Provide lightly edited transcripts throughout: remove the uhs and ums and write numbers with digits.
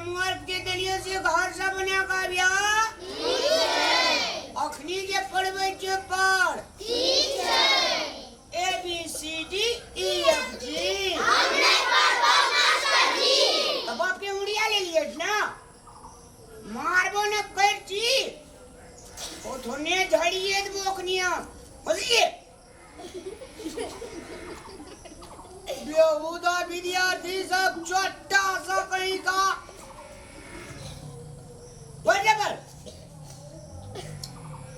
Homework के दिलियो से घर से बना का बिया अखनी जे पढ़बे के पढ़ ठीक है। A B C D E F G हमने पढ़बो मास्टर जी। तब आपके उड़िया ले लिए ना मारबो न कर जी ओ थोने झड़िए दबो अखनिया बुझिए। बेहुदा विद्यार्थी सब छोटा सा कहीं का बराबर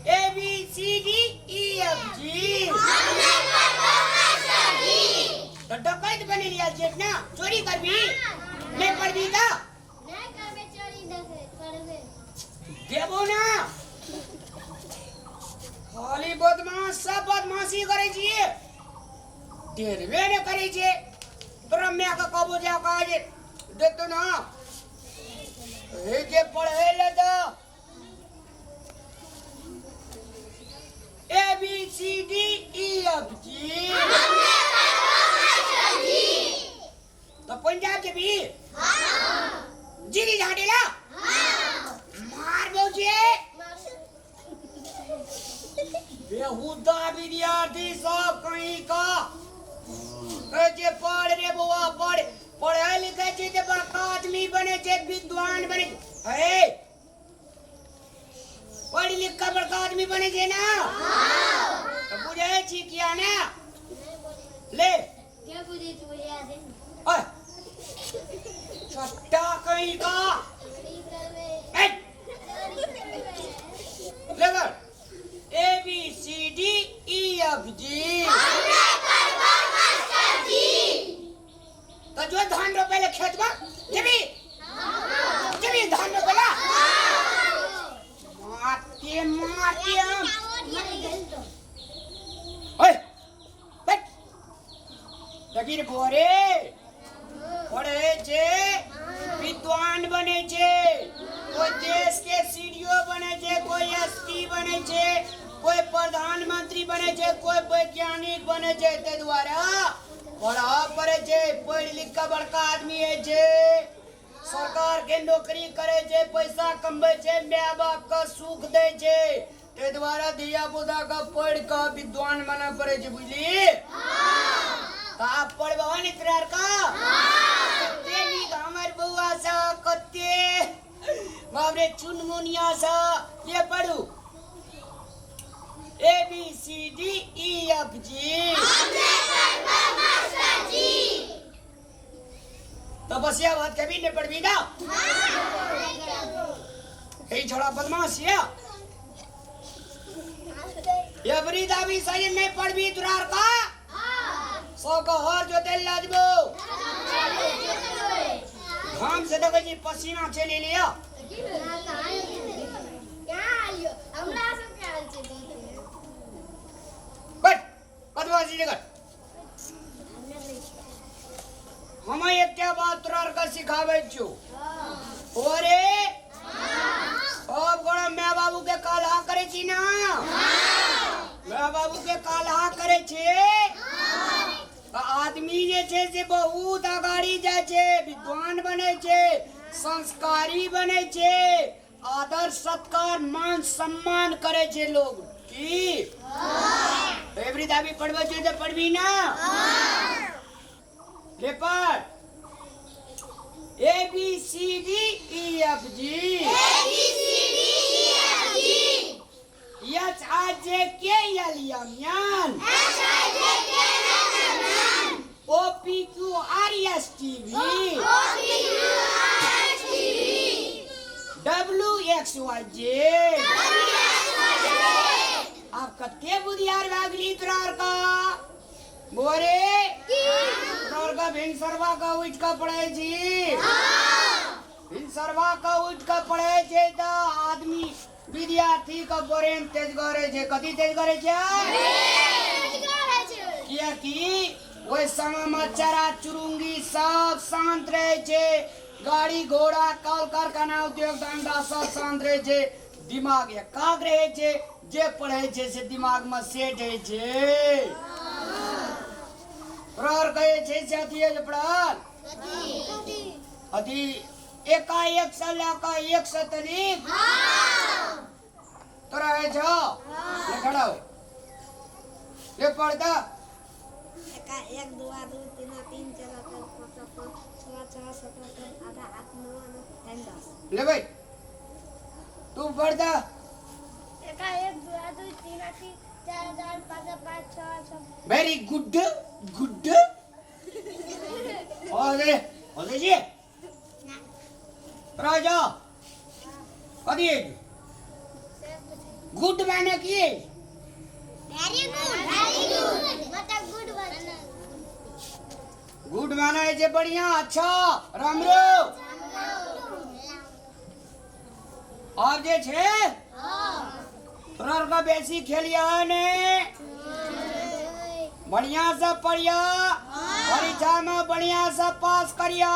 A B C D E F G हमने पढ़बो मास्टर जी। तो डकैत बने लिया जेठ ना चोरी कर भी नहीं पढ़ भी का नहीं करबे चोरी करबे देबो ना खाली बदमाश सब बदमाशी करे छिए डेरवे ने करे छे तोरा मैं का कबो जा काज देतो ना ए जे पढ़े ले तो A B C D E F G हमने पढ़बो मास्टर जी। तो पंजाब के भी हां जीरी झाड़ेला हां मार बोझे बेहुदा विद्यार्थी सब कहीं का जे पढ़ रे बुआ पढ़ पढ़े लिखे छे ते बड़का आदमी बने छे विद्वान बने ए पढ़ लिख के बड़का आदमी बने छे ना हां तो बुझे छी किया ना ले क्या बुझे छी बुझा दे ओए छोटा कहीं का ए ले A B C D E F G हमने पढ़बो मास्टर जी। तो जो धान रोपेले खेत में जबी जबी धान रोपेला माते माते ओए बैठ लगी रे बोरे पढ़े छे विद्वान बने छे कोई देश के सीडीओ बने छे कोई एसपी बने छे कोई प्रधानमंत्री बने छे कोई वैज्ञानिक बने छे ते द्वारा पढ़ा पड़े छे पढ़ लिख के बड़का आदमी है छे सरकार के नौकरी करे छे पैसा कमाए छे माँ बाप का सुख दे छे ते द्वारा दिया बुदा का पढ़ के विद्वान बना पड़े छे बुझली हां का पढ़बो नित्रार का हां तेनी हमर बुआ सा कते बाबरे चुनमुनिया सा ये पढ़ू A B C D E F G हमने पढ़बो मास्टर जी। तो बस ये बात कभी नहीं पढ़ भी ना यही छोड़ा बदमाश ये बरीदा भी सही नहीं पढ़ भी दुरार का सो को हर जो तेल लाजबो हम से देखो जी पसीना चले लिया क्या आयो हमरा सब क्या हाल छे बदमाशी जगह हम एक क्या बात तुरार का सिखावे छु ओरे अब गोड़ा मैं बाबू के काला करे छी ना मैं बाबू के काला करे छे आदमी जे छे से बहुत आगाड़ी जाय छे विद्वान बने छे संस्कारी बने छे आदर सत्कार मान सम्मान करे छे लोग की एवरीदा भी पढ़बो छे तो पढ़बी ना ले पढ़ A B C D E F G H I J K L M N O P Q R S T V W X Y Z आप कत्ते बुधियार भागली तुरार का बोरे तुरार का भिनसरवा का उठ का पढ़े जी भिनसरवा का उठ का पढ़े जे तो आदमी विद्यार्थी का बोरेन तेज करे जे कति तेज करे जे किया कि वो समाचार चुरुंगी सब शांत रहे छे गाड़ी घोड़ा कल कारखाना उद्योग धंधा सब शांत रहे छे दिमाग एकाग्र रहे छे जे पढ़े छे से दिमाग में सेट है छे प्रहर कहे छे से अथी है पढ़ल अथी एकाएक से लेकर एक से तरीक तो रहे जो ले खड़ा हो ले पढ़ता एक दुआ दो तीन तीन चार पाँच छः छः सात आधा आठ नौ नौ 10 ले भाई तू पढ़ता एक दुआ दो तीन चार चार पाँच पाँच छः छः वेरी गुड गुड और जी राजा कदी गुड मैंने किए वेरी गुड मतलब गुड बना गुड माना है जे बढ़िया अच्छा राम रो और जे छे तोरा का बेसी खेलिया ने बढ़िया से पढ़िया परीक्षा में बढ़िया से पास करिया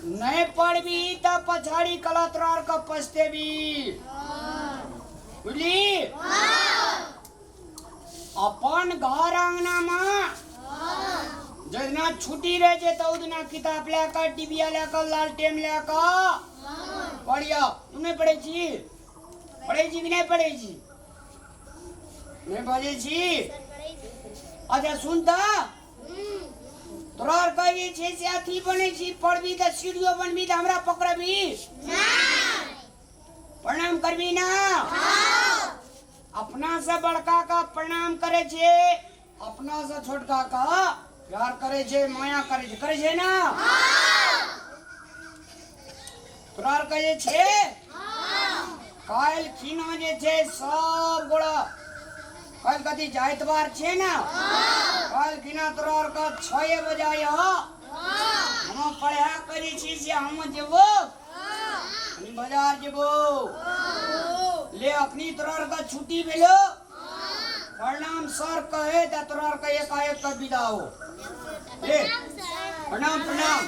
नहीं पढ़बी तो पछाड़ी कला तोरा का पछते भी बुझली अपन घर आंगना में जितना छुट्टी रहे छे तो उतना किताब लेकर डिबिया लेकर लालटेन लेकर पढ़िया तुमने पढ़े छी कि नहीं पढ़े छी नहीं पढ़े छी अच्छा सुनता तोरा कहे छे से अथी बने छी पढ़बी तो सीढ़ियो बनबी तो हमरा पकड़बी प्रणाम करबी ना अपना से बड़का का प्रणाम करे छे अपना से छोटका का प्यार करे छे माया करे छे ना तोरा कहे छे काल खीना जे छे सब गोड़ा काल कथी जाइतवार छे ना काल खीना तोरा का 6 बजे आया हम पढ़ा करी छी से हम जेबो बाजार जेबो ले अपनी तोरा का छुट्टी भेलो प्रणाम सर कहे त तोरा का एकाएक का विदा हो ले प्रणाम प्रणाम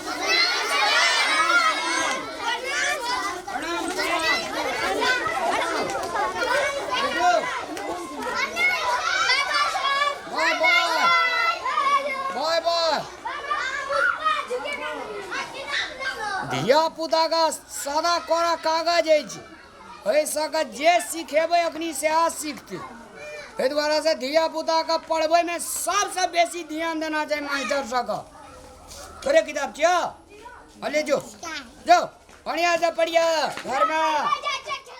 धिया पुता का सादा कोरा कागज है ऐसा का जे सीखेबे अखनी से आज सीखते ए द्वारा से धिया पुता का पढ़बे में सबसे बेसी ध्यान देना चाहिए मास्टर सबका तोरे किताब छिया ले जो बढ़िया से पढ़िया घर में